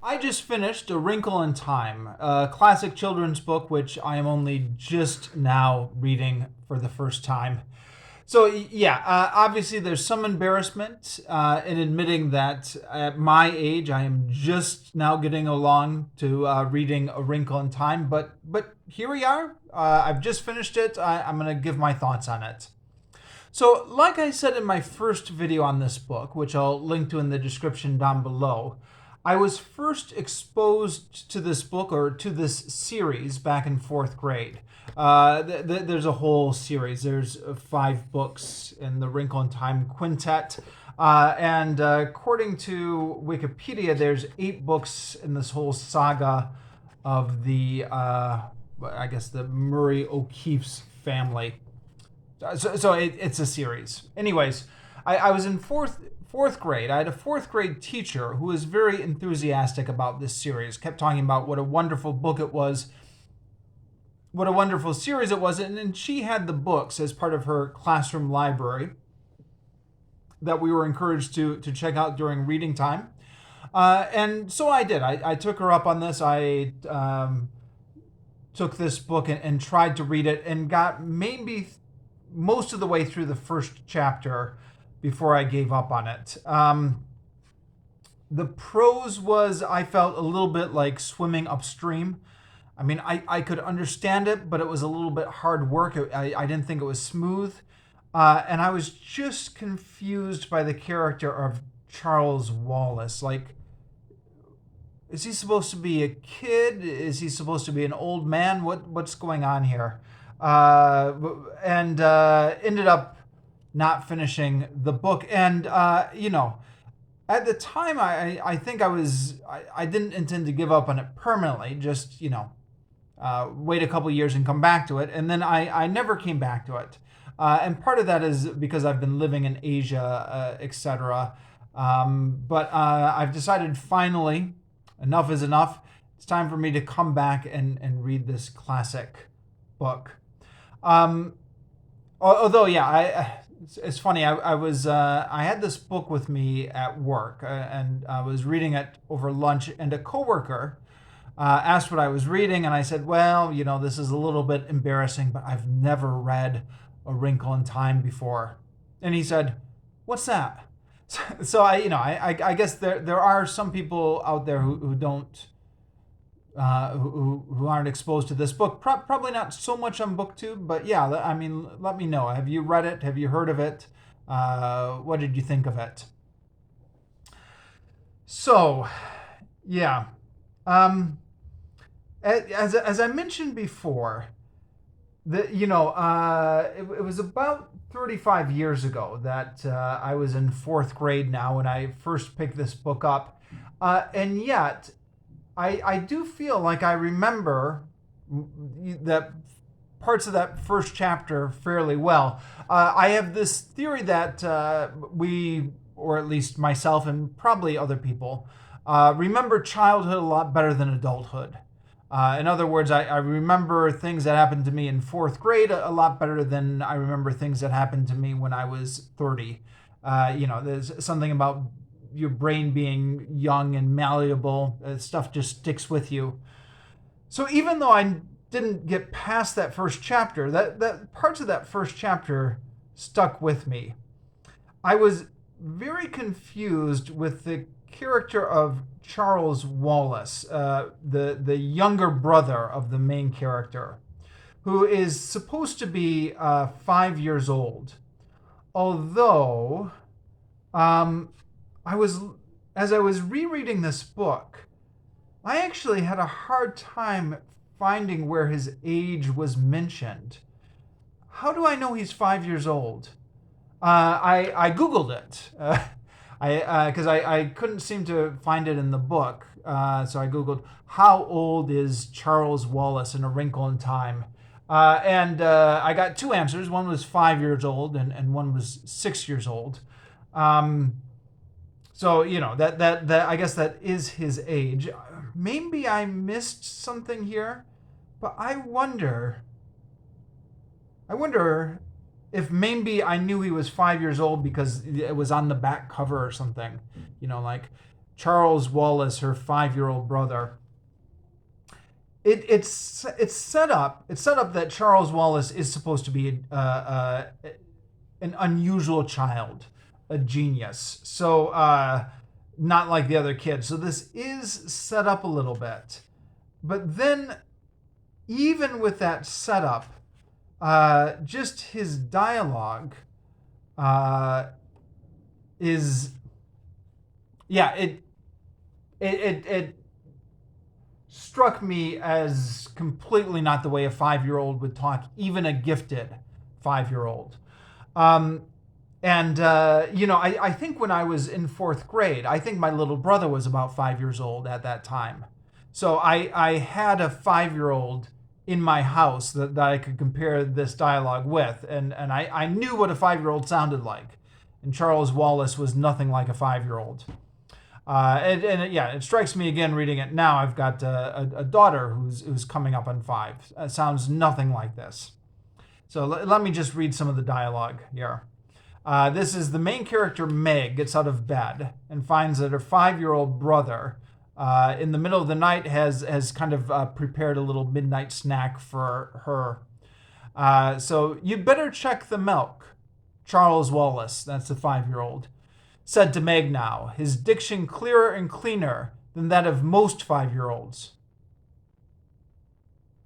I just finished A Wrinkle in Time, a classic children's book which I am only just now reading for the first time. So, yeah, obviously there's some embarrassment in admitting that at my age I am just now getting along to reading A Wrinkle in Time, but here we are. I've just finished it. I'm going to give my thoughts on it. So, like I said in my first video on this book, which I'll link to in the description down below, I was first exposed to this book or to this series back in fourth grade. There's a whole series. There's 5 books in the Wrinkle in Time quintet. And according to Wikipedia, there's 8 books in this whole saga of I guess, the Murray O'Keefe's family. So it's a series. Anyways, I was in fourth grade. I had a fourth grade teacher who was very enthusiastic about this series, kept talking about what a wonderful book it was, what a wonderful series it was, and she had the books as part of her classroom library that we were encouraged to check out during reading time. And so I did. I took her up on this. I took this book and tried to read it and got maybe most of the way through the first chapter before I gave up on it. The prose was, I felt, a little bit like swimming upstream. I mean, I could understand it, but it was a little bit hard work. I didn't think it was smooth. And I was just confused by the character of Charles Wallace. Like, is he supposed to be a kid? Is he supposed to be an old man? What's going on here? And ended up not finishing the book. And, at the time, I think I didn't intend to give up on it permanently, just, wait a couple years and come back to it. And then I never came back to it. And part of that is because I've been living in Asia, etc. But I've decided finally, enough is enough. It's time for me to come back and read this classic book. Although, yeah, it's funny. I had this book with me at work, and I was reading it over lunch. And a coworker asked what I was reading, and I said, "Well, this is a little bit embarrassing, but I've never read A Wrinkle in Time before." And he said, "What's that?" So I guess there are some people out there who don't. Who aren't exposed to this book. Probably not so much on BookTube, but yeah, I mean, let me know. Have you read it? Have you heard of it? What did you think of it? So, yeah. As I mentioned before, it was about 35 years ago that I was in fourth grade now when I first picked this book up. And yet, I do feel like I remember that parts of that first chapter fairly well. I have this theory that we, or at least myself and probably other people, remember childhood a lot better than adulthood. In other words, I remember things that happened to me in fourth grade a lot better than I remember things that happened to me when I was 30. There's something about your brain being young and malleable. Stuff just sticks with you. So even though I didn't get past that first chapter, that parts of that first chapter stuck with me. I was very confused with the character of Charles Wallace, the younger brother of the main character, who is supposed to be 5 years old. Although, as I was rereading this book, I actually had a hard time finding where his age was mentioned. How do I know he's 5 years old? I Googled it. Because I couldn't seem to find it in the book. So I Googled, how old is Charles Wallace in A Wrinkle in Time? And I got 2 answers. One was 5 years old and one was 6 years old. So, that I guess that is his age. Maybe I missed something here, but I wonder if maybe I knew he was 5 years old because it was on the back cover or something. Like Charles Wallace, her 5-year-old brother. It's set up that Charles Wallace is supposed to be an unusual child, a genius. So not like the other kids. So this is set up a little bit. But then, even with that setup, just his dialogue is, yeah, it struck me as completely not the way a 5-year-old would talk, even a gifted 5-year-old. I think when I was in 4th grade, I think my little brother was about 5 years old at that time. So I had a 5-year-old in my house that I could compare this dialogue with. And I knew what a 5-year-old sounded like. And Charles Wallace was nothing like a 5-year-old. It strikes me again reading it now. I've got a daughter who's coming up on 5. It sounds nothing like this. So let me just read some of the dialogue here. This is the main character, Meg, gets out of bed and finds that her 5-year-old brother, in the middle of the night, has kind of prepared a little midnight snack for her. So you'd better check the milk. Charles Wallace, that's the 5-year-old, said to Meg now, his diction clearer and cleaner than that of most 5-year-olds.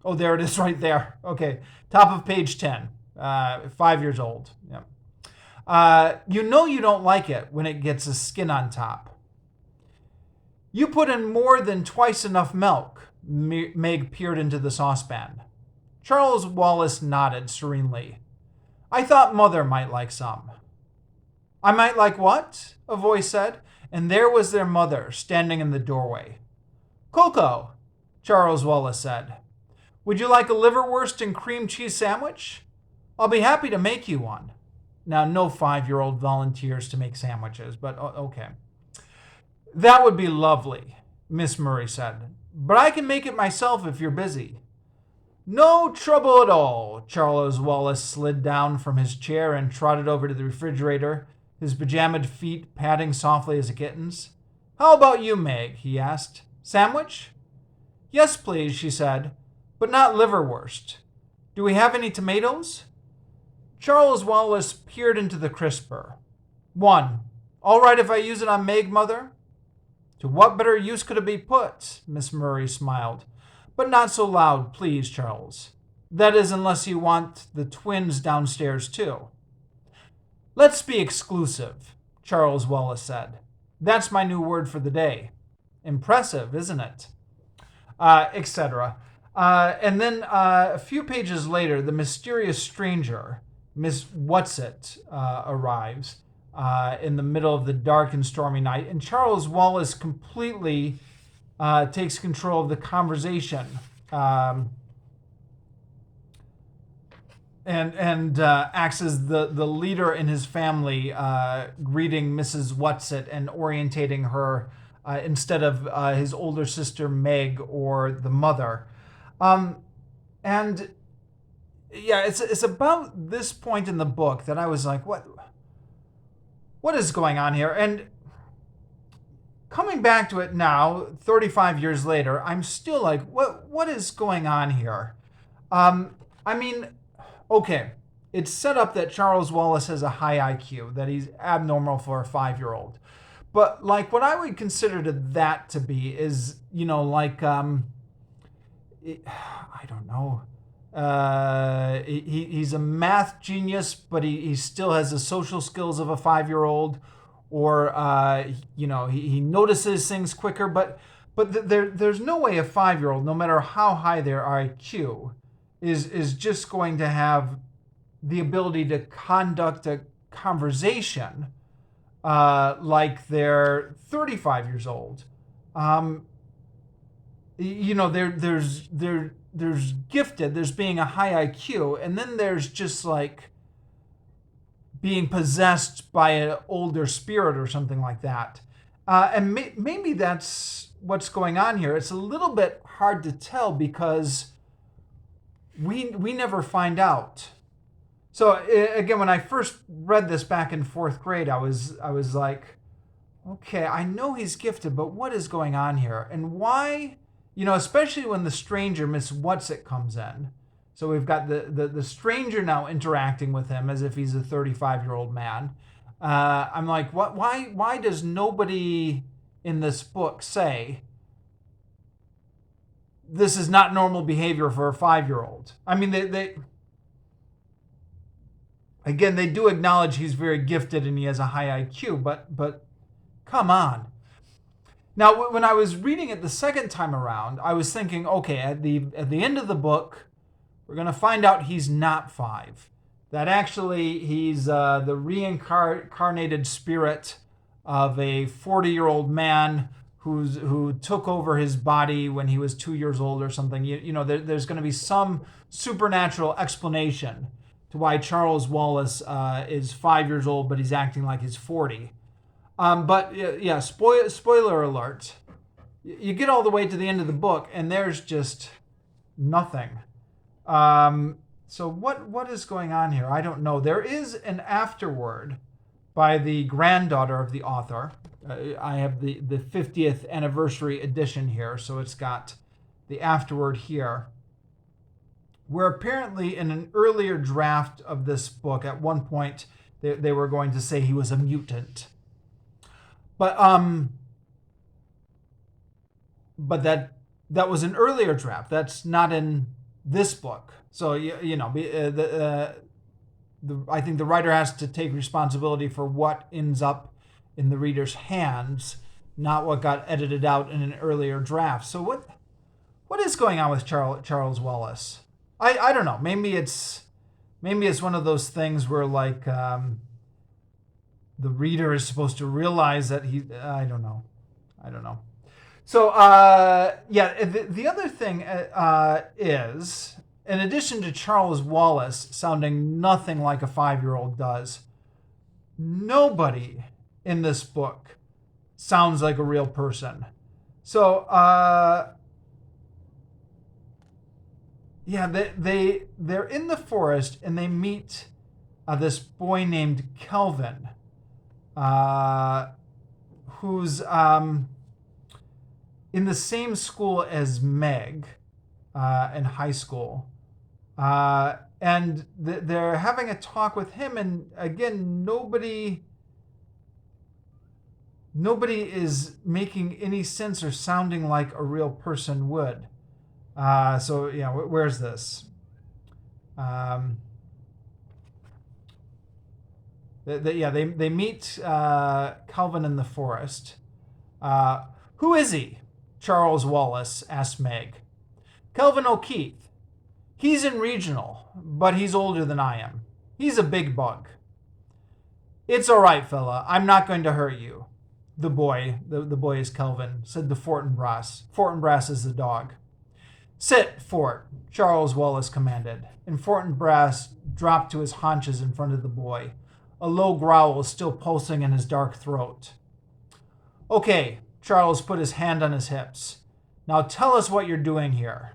Oh, there it is right there. Okay, top of page 10, 5 years old. Yeah. You know you don't like it when it gets a skin on top. You put in more than twice enough milk. Meg peered into the saucepan. Charles Wallace nodded serenely. I thought Mother might like some. I might like what? A voice said, and there was their mother standing in the doorway. Cocoa, Charles Wallace said. Would you like a liverwurst and cream cheese sandwich? I'll be happy to make you one. Now, no 5-year-old volunteers to make sandwiches, but okay. That would be lovely, Miss Murray said, but I can make it myself if you're busy. No trouble at all. Charles Wallace slid down from his chair and trotted over to the refrigerator, his pajamaed feet padding softly as a kitten's. How about you, Meg? He asked. Sandwich? Yes, please, she said, but not liverwurst. Do we have any tomatoes? Charles Wallace peered into the crisper. One. All right if I use it on Meg, Mother? To what better use could it be put? Miss Murray smiled. But not so loud, please, Charles. That is, unless you want the twins downstairs, too. Let's be exclusive, Charles Wallace said. That's my new word for the day. Impressive, isn't it? Etc. And then a few pages later, the mysterious stranger, Miss Whatsit, arrives in the middle of the dark and stormy night, and Charles Wallace completely takes control of the conversation and acts as the leader in his family, greeting Mrs. Whatsit and orientating her instead of his older sister Meg or the mother. It's about this point in the book that I was like, what is going on here? And coming back to it now, 35 years later, I'm still like, what is going on here? Okay, it's set up that Charles Wallace has a high IQ, that he's abnormal for a 5-year-old. But like what I would consider that to be is, I don't know. He's a math genius, but he still has the social skills of a 5-year-old, or he notices things quicker. But there's no way a 5-year-old, no matter how high their IQ, is just going to have the ability to conduct a conversation like they're 35 years old. There's gifted, there's being a high IQ, and then there's just like being possessed by an older spirit or something like that. And maybe that's what's going on here. It's a little bit hard to tell because we never find out. So again, when I first read this back in 4th grade, I was like, Okay, I know he's gifted, but what is going on here? And why, especially when the stranger, Miss Whatsit, comes in. So we've got the stranger now interacting with him as if he's a 35-year-old man. I'm like, what? Why does nobody in this book say this is not normal behavior for a 5-year-old? I mean, they again, they do acknowledge he's very gifted and he has a high IQ, but come on. Now, when I was reading it the second time around, I was thinking, okay, at the end of the book, we're going to find out he's not 5. That actually he's the reincarnated spirit of a 40-year-old man who took over his body when he was 2 years old or something. There's going to be some supernatural explanation to why Charles Wallace is 5 years old, but he's acting like he's 40. But yeah, spoiler alert. You get all the way to the end of the book, and there's just nothing. So what is going on here? I don't know. There is an afterword by the granddaughter of the author. I have the 50th anniversary edition here, so it's got the afterword here, where apparently in an earlier draft of this book, at one point, they were going to say he was a mutant. But that was an earlier draft. That's not in this book. So I think the writer has to take responsibility for what ends up in the reader's hands, not what got edited out in an earlier draft. So what is going on with Charles Wallace? I don't know. Maybe it's one of those things where like the reader is supposed to realize that I don't know. So the other thing is, in addition to Charles Wallace sounding nothing like a 5-year-old does, nobody in this book sounds like a real person. So they're in the forest and they meet this boy named Kelvin, who's in the same school as Meg in high school. And they're having a talk with him, and again, nobody is making any sense or sounding like a real person would. So yeah, where's this? They meet Calvin in the forest. Who is he? Charles Wallace asked Meg. Kelvin O'Keefe. He's in regional, but he's older than I am. He's a big bug. It's all right, fella. I'm not going to hurt you. The boy is Kelvin, said to Fortinbras. Fortinbras is the dog. Sit, Fort, Charles Wallace commanded, and Fortinbras dropped to his haunches in front of the boy, a low growl still pulsing in his dark throat. Okay, Charles put his hand on his hips. Now tell us what you're doing here.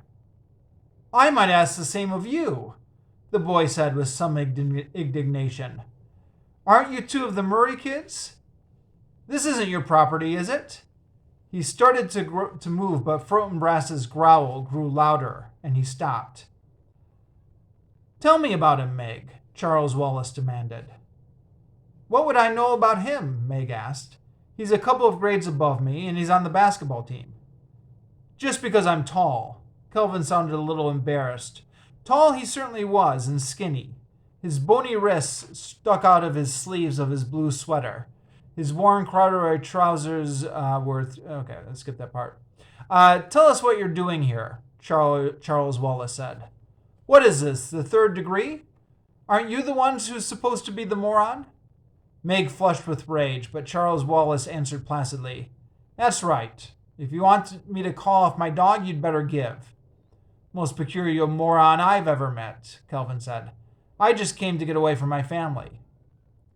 I might ask the same of you, the boy said with some indignation. Aren't you two of the Murray kids? This isn't your property, is it? He started to move, but Fortinbras's growl grew louder, and he stopped. Tell me about him, Meg, Charles Wallace demanded. What would I know about him? Meg asked. He's a couple of grades above me, and he's on the basketball team. Just because I'm tall. Kelvin sounded a little embarrassed. Tall he certainly was, and skinny. His bony wrists stuck out of his sleeves of his blue sweater. His worn corduroy trousers were... Okay, let's skip that part. Tell us what you're doing here, Charles Wallace said. What is this, the third degree? Aren't you the ones who's supposed to be the moron? Meg flushed with rage, but Charles Wallace answered placidly. That's right. If you want me to call off my dog, you'd better give. Most peculiar moron I've ever met, Kelvin said. I just came to get away from my family.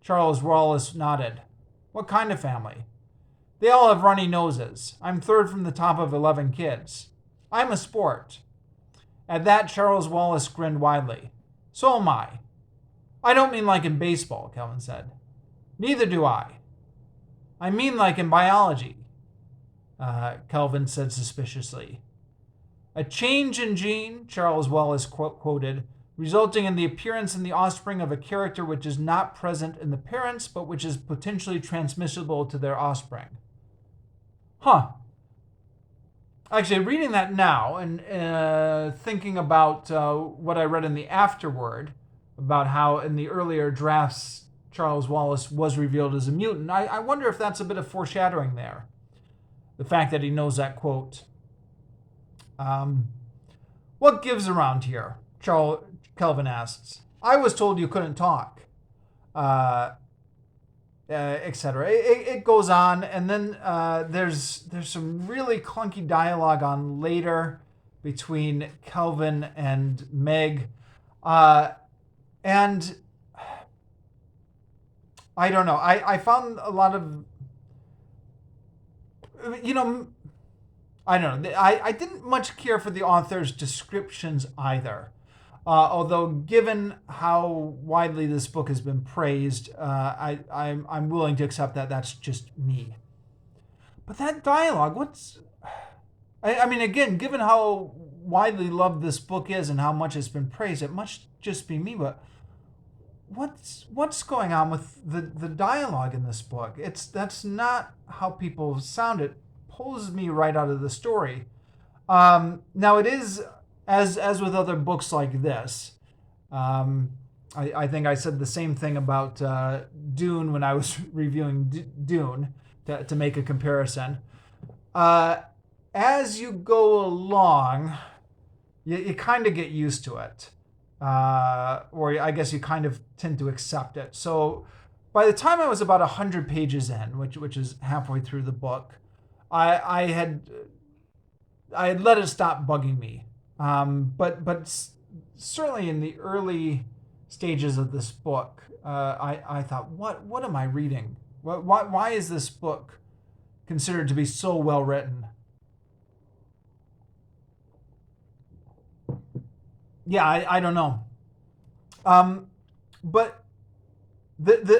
Charles Wallace nodded. What kind of family? They all have runny noses. I'm third from the top of 11 kids. I'm a sport. At that, Charles Wallace grinned widely. So am I don't mean like in baseball, Kelvin said. Neither do I. I mean like in biology, Kelvin said suspiciously. A change in gene, Charles Wallace quoted, resulting in the appearance in the offspring of a character which is not present in the parents, but which is potentially transmissible to their offspring. Huh. Actually, reading that now and thinking about what I read in the afterword, about how in the earlier drafts Charles Wallace was revealed as a mutant, I wonder if that's a bit of foreshadowing there. The fact that he knows that quote. What gives around here? Kelvin asks. I was told you couldn't talk, etc. It goes on, and then there's some really clunky dialogue on later between Kelvin and Meg, and I don't know. I found a lot of, I don't know. I didn't much care for the author's descriptions either. Although, given how widely this book has been praised, I'm willing to accept that that's just me. But that dialogue, I mean, again, given how widely loved this book is and how much it's been praised, it must just be me. But what's going on with the dialogue in this book? That's not how people sound. It pulls me right out of the story. Now it is, as with other books like this, I think I said the same thing about Dune when I was reviewing Dune to make a comparison. As you go along, you kind of get used to it. Or I guess you kind of tend to accept it. So by the time I was about 100 pages in, which is halfway through the book, I had let it stop bugging me. But certainly in the early stages of this book, I thought, what am I reading? Why is this book considered to be so well written? Yeah, I don't know. But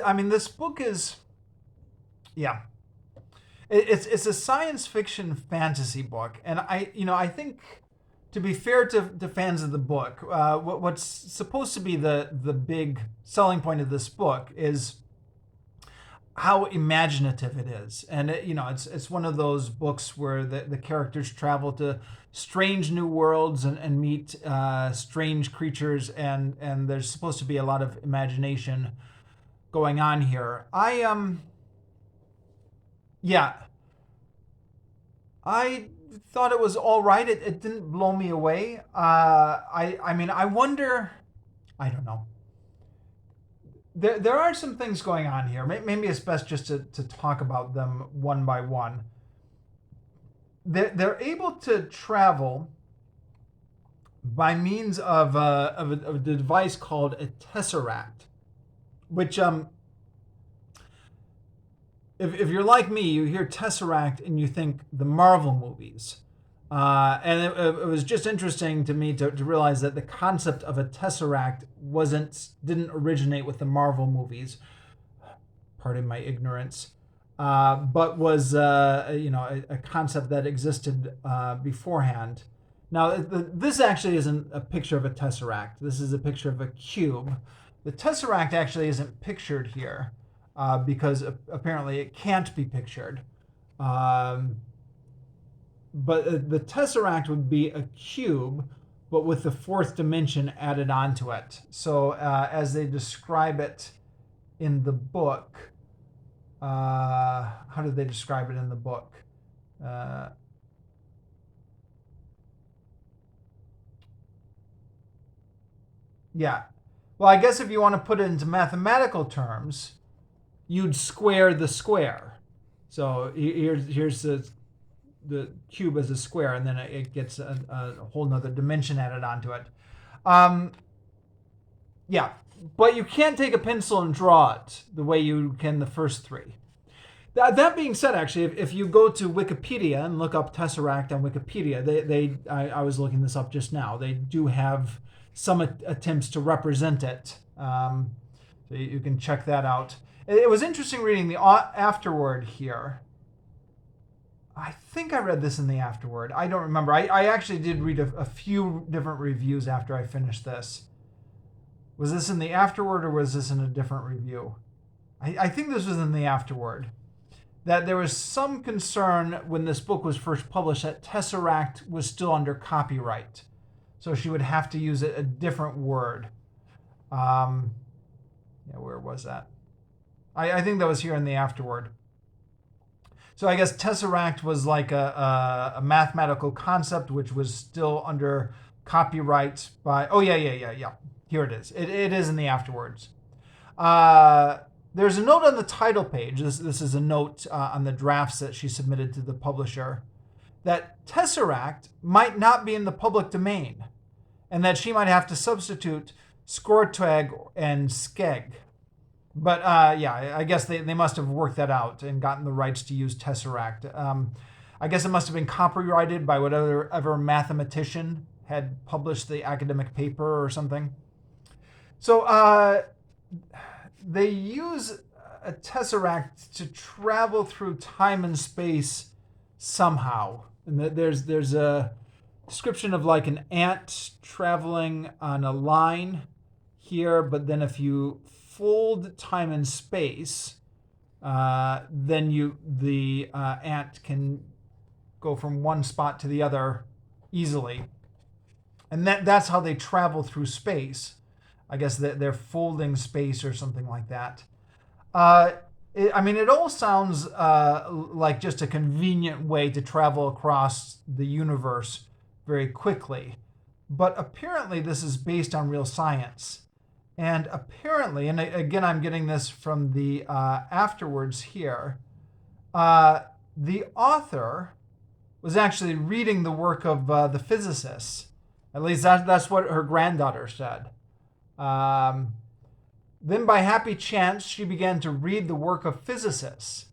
I mean, this book is, yeah, it's a science fiction fantasy book, and I think, to be fair to fans of the book, what's supposed to be the big selling point of this book is how imaginative it is. And it's one of those books where the characters travel to strange new worlds and meet strange creatures, and there's supposed to be a lot of imagination going on here. I thought it was all right. It didn't blow me away. I mean, I wonder, I don't know. There are some things going on here. Maybe it's best just to talk about them one by one. They're able to travel by means of a device called a tesseract, which if you're like me, you hear tesseract and you think the Marvel movies. And it was just interesting to me to realize that the concept of a tesseract didn't originate with the Marvel movies. Pardon my ignorance, but was a concept that existed beforehand. Now, this actually isn't a picture of a tesseract. This is a picture of a cube. The tesseract actually isn't pictured here because apparently it can't be pictured. But the tesseract would be a cube, but with the fourth dimension added onto it. So as they describe it in the book, how did they describe it in the book? Yeah. Well, I guess if you want to put it into mathematical terms, you'd square the square. So here's the cube as a square, and then it gets a whole nother dimension added onto it. Yeah, but you can't take a pencil and draw it the way you can the first three. That being said, actually, if you go to Wikipedia and look up tesseract on Wikipedia, I was looking this up just now. They do have some attempts to represent it, so you can check that out. It was interesting reading the afterword here. I think I read this in the afterword. I don't remember. I actually did read a few different reviews after I finished this. Was this in the afterword or was this in a different review? I think this was in the afterword. That there was some concern when this book was first published that Tesseract was still under copyright. So she would have to use a different word. Where was that? I think that was here in the afterword. So I guess Tesseract was like a mathematical concept which was still under copyright by... Oh, yeah. Here it is. It is in the afterwards. There's a note on the title page. This is a note on the drafts that she submitted to the publisher, that Tesseract might not be in the public domain, and that she might have to substitute Skortweg and Skeg. But I guess they must have worked that out and gotten the rights to use Tesseract. I guess it must have been copyrighted by whatever mathematician had published the academic paper or something. So they use a Tesseract to travel through time and space somehow. And there's a description of like an ant traveling on a line here, but then if you fold time and space, then the ant can go from one spot to the other easily. And that's how they travel through space. I guess they're folding space or something like that. It all sounds like just a convenient way to travel across the universe very quickly. But apparently this is based on real science. And apparently, and again, I'm getting this from the afterwards here, the author was actually reading the work of the physicists. At least that's what her granddaughter said. Then by happy chance, she began to read the work of physicists,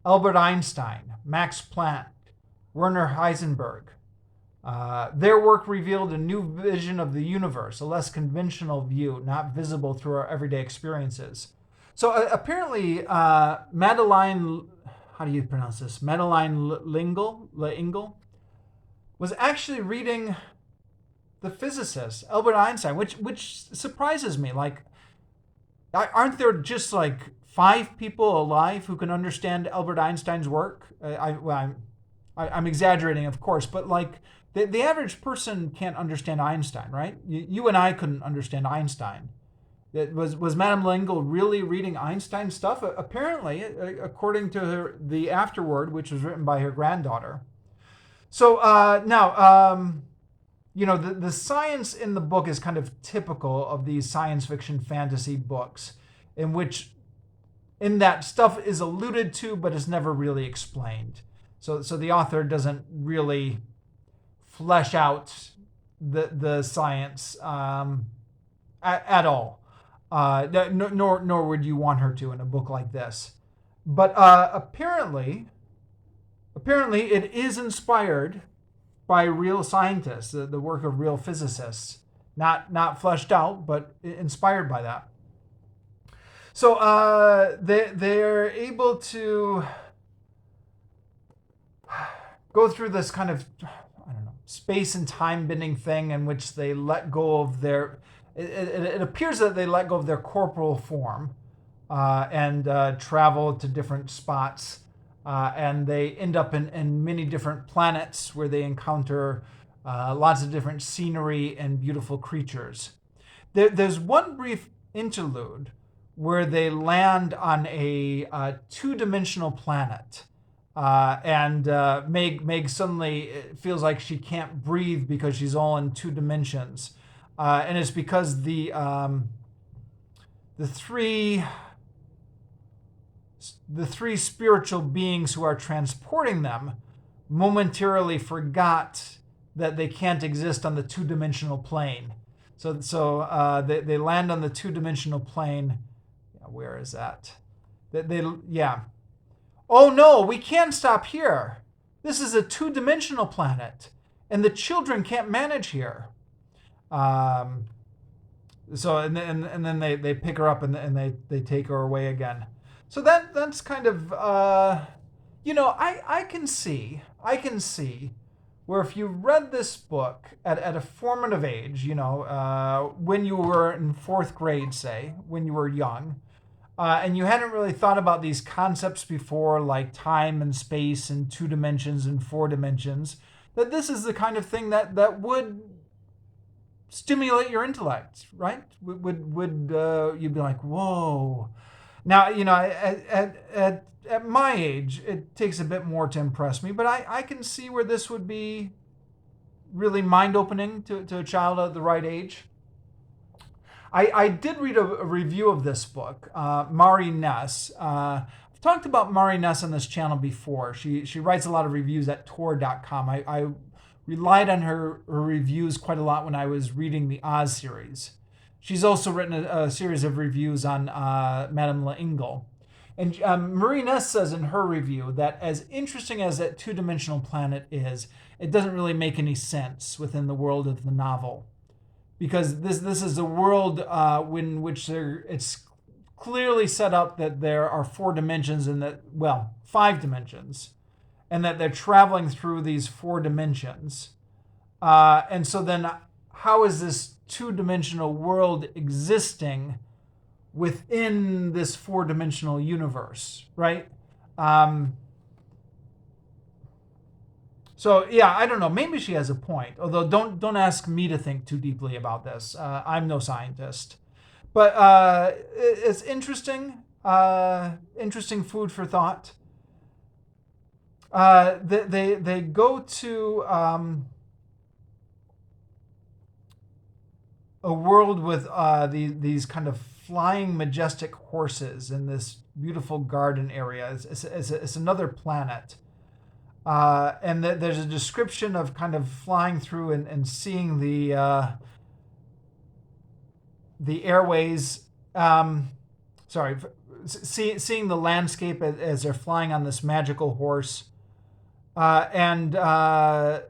Albert Einstein, Max Planck, Werner Heisenberg. Their work revealed a new vision of the universe, a less conventional view, not visible through our everyday experiences. So apparently, Madeleine, how do you pronounce this? Madeleine L'Ingle was actually reading the physicist, Albert Einstein, which surprises me. Like, aren't there just like 5 people alive who can understand Albert Einstein's work? I'm exaggerating, of course, but like the average person can't understand Einstein, right? You and I couldn't understand Einstein. Was Madame L'Ingle really reading Einstein stuff? Apparently, according to the afterword, which was written by her granddaughter. So now, the science in the book is kind of typical of these science fiction fantasy books, in that stuff is alluded to, but is never really explained. So the author doesn't really flesh out the science at all. Nor would you want her to in a book like this. But apparently it is inspired by real scientists, the work of real physicists, not fleshed out, but inspired by that. So they're able to go through this kind of, space and time bending thing in which they let go of their, it appears that they let go of their corporal form and travel to different spots. And they end up in many different planets where they encounter lots of different scenery and beautiful creatures. There's one brief interlude where they land on a two-dimensional planet. And Meg suddenly feels like she can't breathe because she's all in 2 dimensions. And it's because the three spiritual beings who are transporting them momentarily forgot that they can't exist on the 2-dimensional plane. So they land on the 2-dimensional plane. Where is that? Oh no, we can't stop here. This is a 2-dimensional planet, and the children can't manage here. So and then they pick her up and they take her away again. So that's kind of I can see where if you read this book at a formative age, when you were in fourth grade, say, when you were young, and you hadn't really thought about these concepts before, like time and space and 2 dimensions and 4 dimensions, that this is the kind of thing that would stimulate your intellect, right? Would you'd be like, whoa. Now, at my age, it takes a bit more to impress me, but I can see where this would be really mind-opening to a child at the right age. I did read a review of this book, Mari Ness. I've talked about Mari Ness on this channel before. She writes a lot of reviews at Tor.com. I relied on her reviews quite a lot when I was reading the Oz series. She's also written a series of reviews on Madeleine. And Marie Ness says in her review that as interesting as that 2-dimensional planet is, it doesn't really make any sense within the world of the novel. Because this is a world in which it's clearly set up that there are 4 dimensions and 5 dimensions, and that they're traveling through these 4 dimensions. And so then how is this 2-dimensional world existing within this 4-dimensional universe, right? So yeah, I don't know. Maybe she has a point. Although don't ask me to think too deeply about this. I'm no scientist, but it's interesting. Interesting food for thought. They go to a world with these kind of flying majestic horses in this beautiful garden area. It's another planet. And there's a description of kind of flying through and seeing the airways. Seeing the landscape as they're flying on this magical horse. The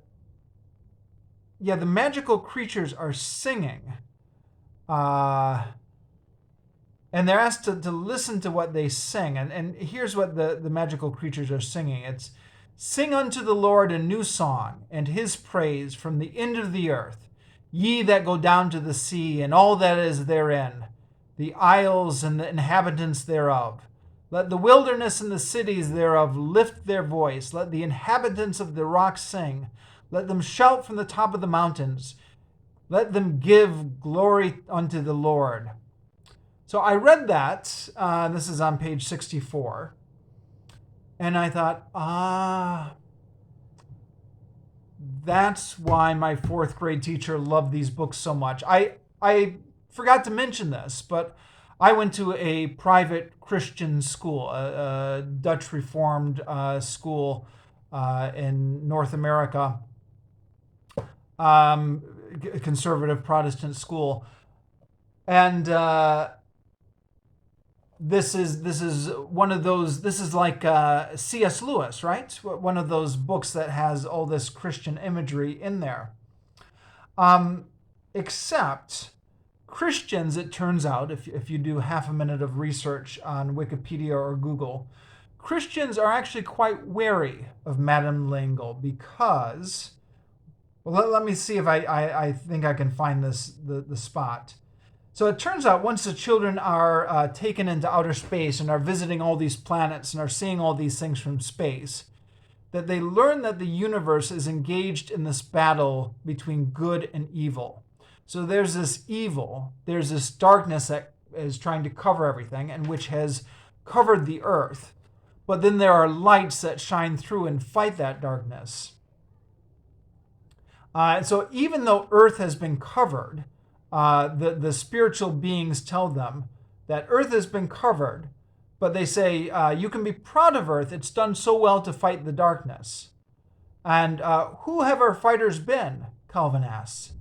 magical creatures are singing. And they're asked to listen to what they sing. And here's what the magical creatures are singing. It's, "Sing unto the Lord a new song, and his praise from the end of the earth. Ye that go down to the sea, and all that is therein, the isles and the inhabitants thereof. Let the wilderness and the cities thereof lift their voice. Let the inhabitants of the rocks sing. Let them shout from the top of the mountains. Let them give glory unto the Lord." So I read that. This is on page 64. And I thought, that's why my fourth grade teacher loved these books so much. I forgot to mention this, but I went to a private Christian school, a Dutch Reformed school in North America, a conservative Protestant school. And this is one of those, this is like C.S. Lewis, right? One of those books that has all this Christian imagery in there. Except Christians, it turns out, if you do half a minute of research on Wikipedia or Google, Christians are actually quite wary of Madeleine because, well, let me see if I think I can find the spot. So it turns out once the children are taken into outer space and are visiting all these planets and are seeing all these things from space, that they learn that the universe is engaged in this battle between good and evil. So there's this evil, there's this darkness that is trying to cover everything and which has covered the earth. But then there are lights that shine through and fight that darkness. So even though earth has been covered, the spiritual beings tell them that earth has been covered, but they say, you can be proud of earth. It's done so well to fight the darkness. And who have our fighters been? Calvin asks.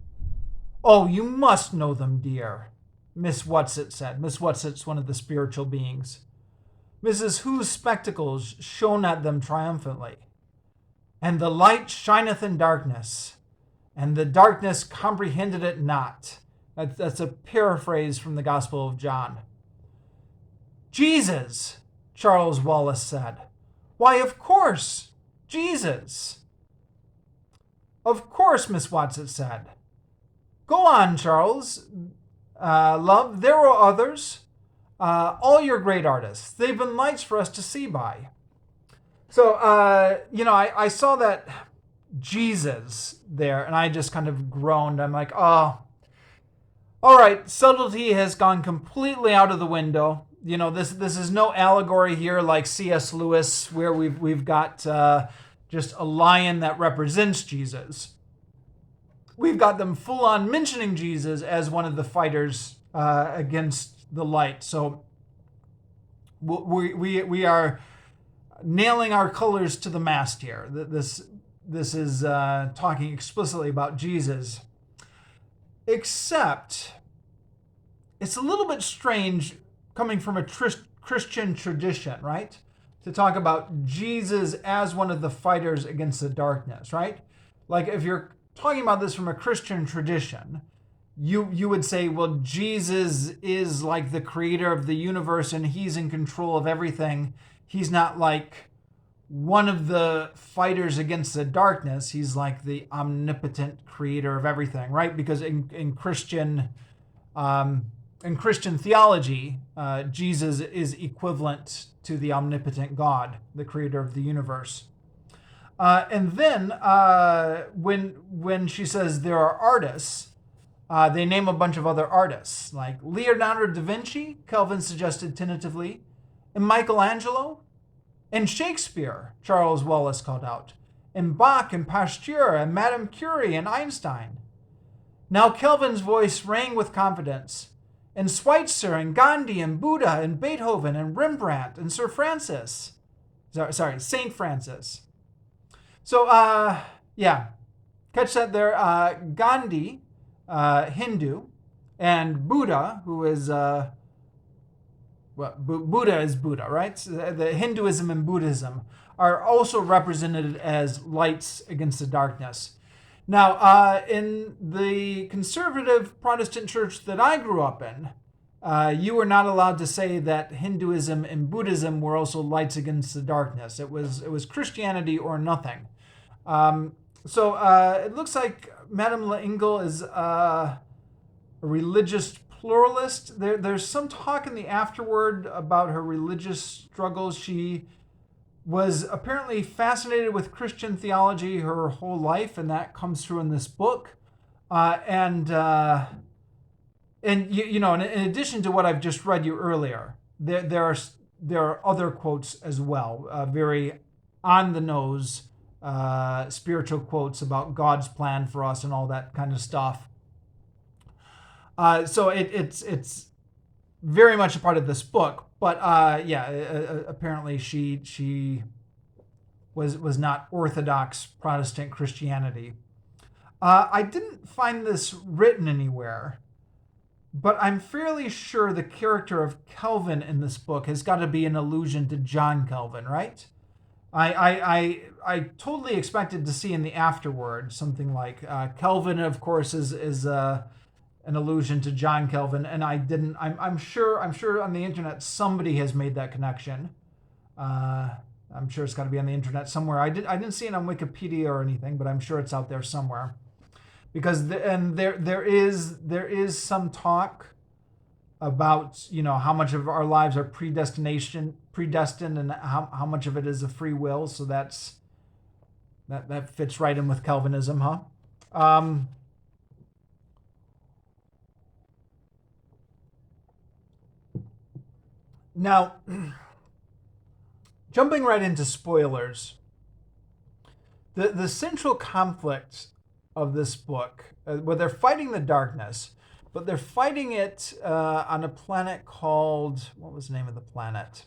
Oh, you must know them, dear, Miss Whatsit said. Miss Whatsit's one of the spiritual beings. Mrs. Whose spectacles shone at them triumphantly. And the light shineth in darkness, and the darkness comprehended it not. That's a paraphrase from the Gospel of John. Jesus Charles Wallace said. Why, of course, Jesus. Of course, Miss Watson said. Go on, Charles. Love, there were others. All your great artists. They've been lights for us to see by. So, I saw that Jesus there, and I just kind of groaned. I'm like, oh, all right, subtlety has gone completely out of the window. This is no allegory here like C.S. Lewis, where we've got just a lion that represents Jesus. We've got them full on mentioning Jesus as one of the fighters against the light. So we are nailing our colors to the mast here. This is talking explicitly about Jesus. Except it's a little bit strange coming from a Christian tradition, right? To talk about Jesus as one of the fighters against the darkness, right? Like if you're talking about this from a Christian tradition, you would say, well, Jesus is like the creator of the universe and he's in control of everything. He's not like one of the fighters against the darkness. He's like the omnipotent creator of everything, right? Because in Christian theology, Jesus is equivalent to the omnipotent God, the creator of the universe. And then when she says there are artists, they name a bunch of other artists, like Leonardo da Vinci, Kelvin suggested tentatively, and Michelangelo, and Shakespeare, Charles Wallace called out, and Bach and Pasteur and Madame Curie and Einstein. Now Kelvin's voice rang with confidence, and Schweitzer and Gandhi and Buddha and Beethoven and Rembrandt and Saint Francis. So, catch that there. Gandhi, Hindu, and Buddha, who is Buddha is Buddha, right? So the Hinduism and Buddhism are also represented as lights against the darkness. Now, in the conservative Protestant church that I grew up in, you were not allowed to say that Hinduism and Buddhism were also lights against the darkness. It was Christianity or nothing. So it looks like Madame Wrinkle is a religious pluralist. There's some talk in the afterword about her religious struggles. She was apparently fascinated with Christian theology her whole life, and that comes through in this book. In addition to what I've just read you earlier, there are other quotes as well, very on the nose spiritual quotes about God's plan for us and all that kind of stuff. So it's very much a part of this book, but apparently she was not Orthodox Protestant Christianity. I didn't find this written anywhere, but I'm fairly sure the character of Kelvin in this book has got to be an allusion to John Kelvin, right? I totally expected to see in the afterword something like Kelvin, of course, is an allusion to John Kelvin, and I didn't. I'm sure on the internet somebody has made that connection. I'm sure it's got to be on the internet somewhere. I didn't see it on Wikipedia or anything, but I'm sure it's out there somewhere. Because there is some talk about how much of our lives are predestined, and how much of it is a free will. So that fits right in with Calvinism, huh? Now, jumping right into spoilers, the central conflict of this book, where they're fighting the darkness, but they're fighting it on a planet called, what was the name of the planet?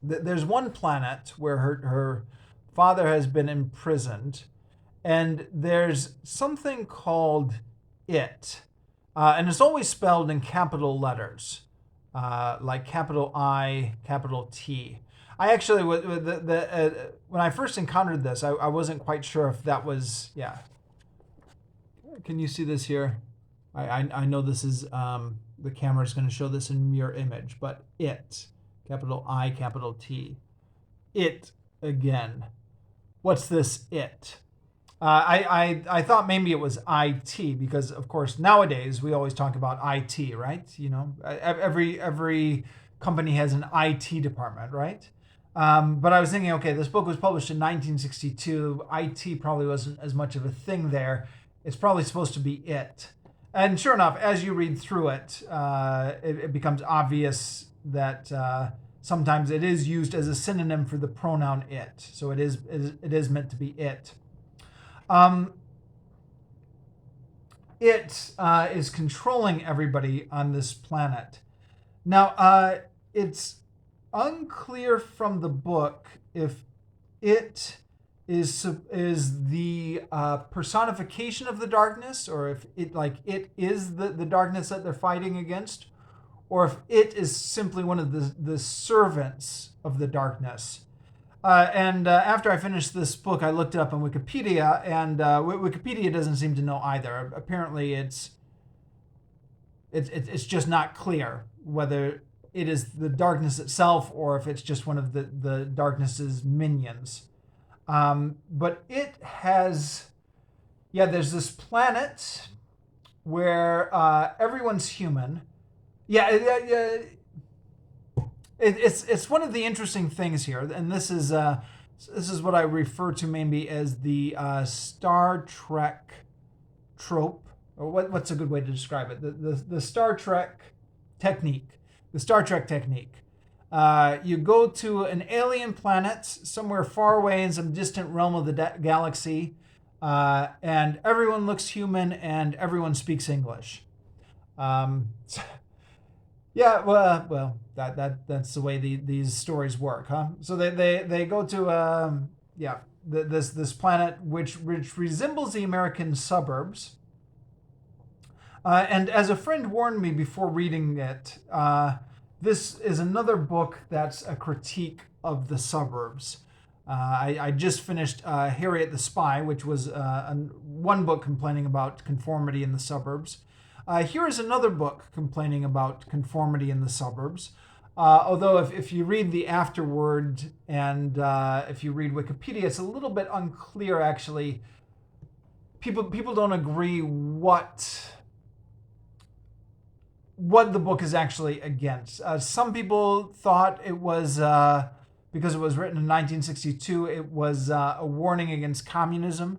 There's one planet where her father has been imprisoned, and there's something called it, and it's always spelled in capital letters. Like capital I, capital T. I actually, when I first encountered this, I wasn't quite sure if that was, yeah. Can you see this here? I know this is, the camera is going to show this in mirror image, but it, capital I, capital T. It again. What's this it? I thought maybe it was IT because, of course, nowadays we always talk about IT, right? You know, every company has an IT department, right? But I was thinking, okay, this book was published in 1962. IT probably wasn't as much of a thing there. It's probably supposed to be it. And sure enough, as you read through it, it becomes obvious that sometimes it is used as a synonym for the pronoun it. So it is meant to be it. It is controlling everybody on this planet. Now, it's unclear from the book if it is the personification of the darkness, or if it is the darkness that they're fighting against, or if it is simply one of the servants of the darkness. And after I finished this book, I looked it up on Wikipedia, and Wikipedia doesn't seem to know either. Apparently, it's just not clear whether it is the darkness itself or if it's just one of the darkness's minions. But it has, there's this planet where everyone's human. It's one of the interesting things here, and this is what I refer to maybe as the Star Trek trope, or what's a good way to describe it? The Star Trek technique. The Star Trek technique. You go to an alien planet somewhere far away in some distant realm of the galaxy, and everyone looks human and everyone speaks English. That's the way these stories work, huh? So they go to this planet which resembles the American suburbs. And as a friend warned me before reading it, this is another book that's a critique of the suburbs. I just finished Harriet the Spy, which was one book complaining about conformity in the suburbs. Here is another book complaining about conformity in the suburbs. Although if you read the afterword and if you read Wikipedia, it's a little bit unclear actually. People don't agree what the book is actually against. Some people thought it was, because it was written in 1962, it was a warning against communism,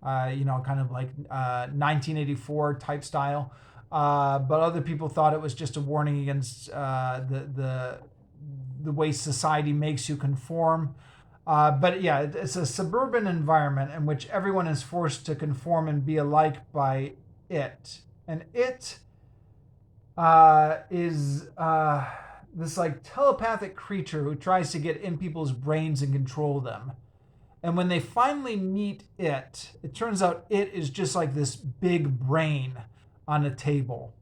kind of like 1984 type style. But other people thought it was just a warning against the way society makes you conform. It's a suburban environment in which everyone is forced to conform and be alike by it. And it is this like telepathic creature who tries to get in people's brains and control them. And when they finally meet it turns out it is just like this big brain on a table.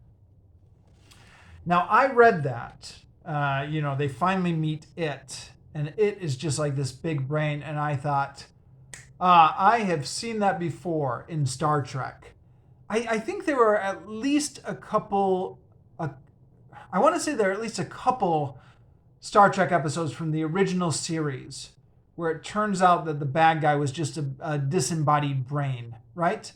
Now I read that, they finally meet it, and it is just like this big brain, and I thought, I have seen that before in Star Trek. I think there were at least a couple. I want to say there are at least a couple Star Trek episodes from the original series where it turns out that the bad guy was just a disembodied brain, right?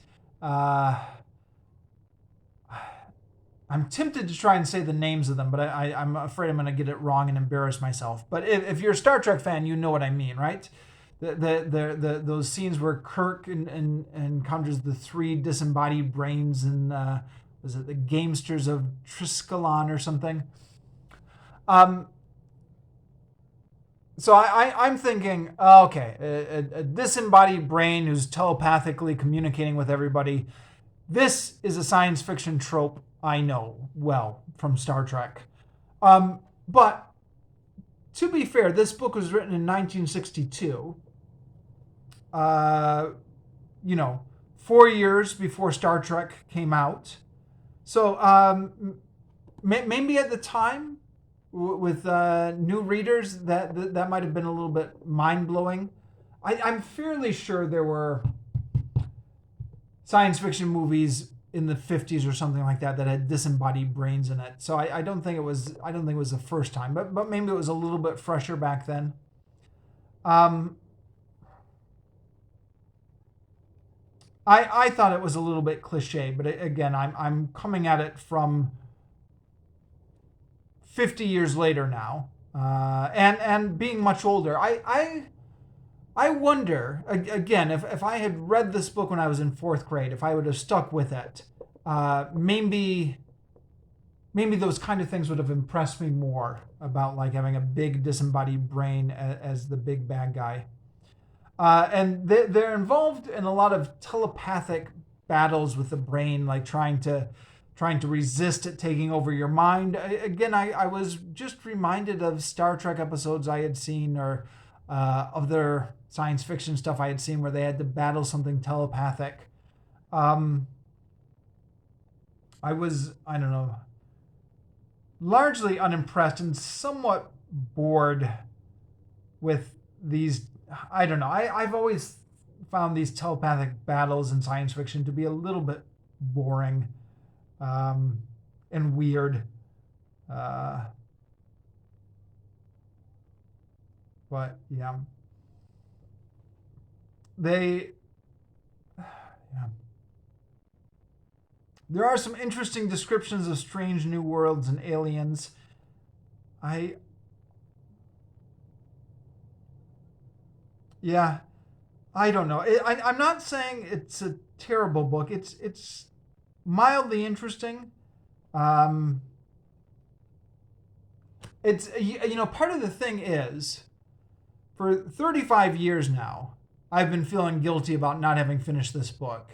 I'm tempted to try and say the names of them, but I'm afraid I'm going to get it wrong and embarrass myself. But if you're a Star Trek fan, you know what I mean, right? Those scenes where Kirk encounters the three disembodied brains and was it the Gamesters of Triskelon or something? So I'm thinking, a disembodied brain who's telepathically communicating with everybody. This is a science fiction trope I know well from Star Trek. But to be fair, this book was written in 1962. 4 years before Star Trek came out. So maybe at the time, with new readers, that might have been a little bit mind-blowing. I'm fairly sure there were science fiction movies in the 50s or something like that had disembodied brains in it. So I don't think it was the first time, but maybe it was a little bit fresher back then. Um, I thought it was a little bit cliche, but again, I'm coming at it from 50 years later now, and being much older. I wonder again if I had read this book when I was in fourth grade, if I would have stuck with it, maybe those kind of things would have impressed me more about like having a big disembodied brain as the big bad guy. And they're involved in a lot of telepathic battles with the brain, like trying to resist it taking over your mind. Again, I was just reminded of Star Trek episodes I had seen, or other science fiction stuff I had seen where they had to battle something telepathic. I don't know, largely unimpressed and somewhat bored with these. I don't know. I've always found these telepathic battles in science fiction to be a little bit boring, and weird. But yeah, they. Yeah. There are some interesting descriptions of strange new worlds and aliens. I Yeah, I don't know. I'm not saying it's a terrible book. It's mildly interesting. Um, it's part of the thing is, for 35 years now, I've been feeling guilty about not having finished this book,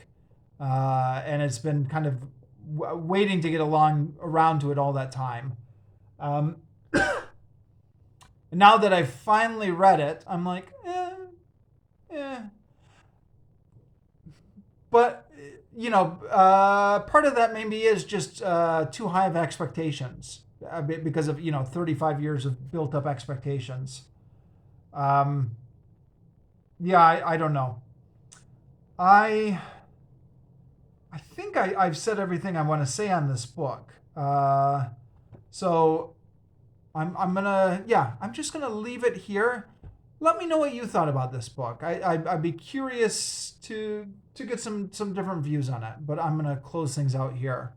and it's been kind of waiting to get around to it all that time. Um, now that I've finally read it, I'm like, eh. But part of that maybe is just too high of expectations, because of 35 years of built up expectations. Um, yeah, I don't know. I I think I've said everything I want to say on this book. So I'm just gonna leave it here. Let me know what you thought about this book. I'd be curious to get some different views on it. But I'm gonna close things out here.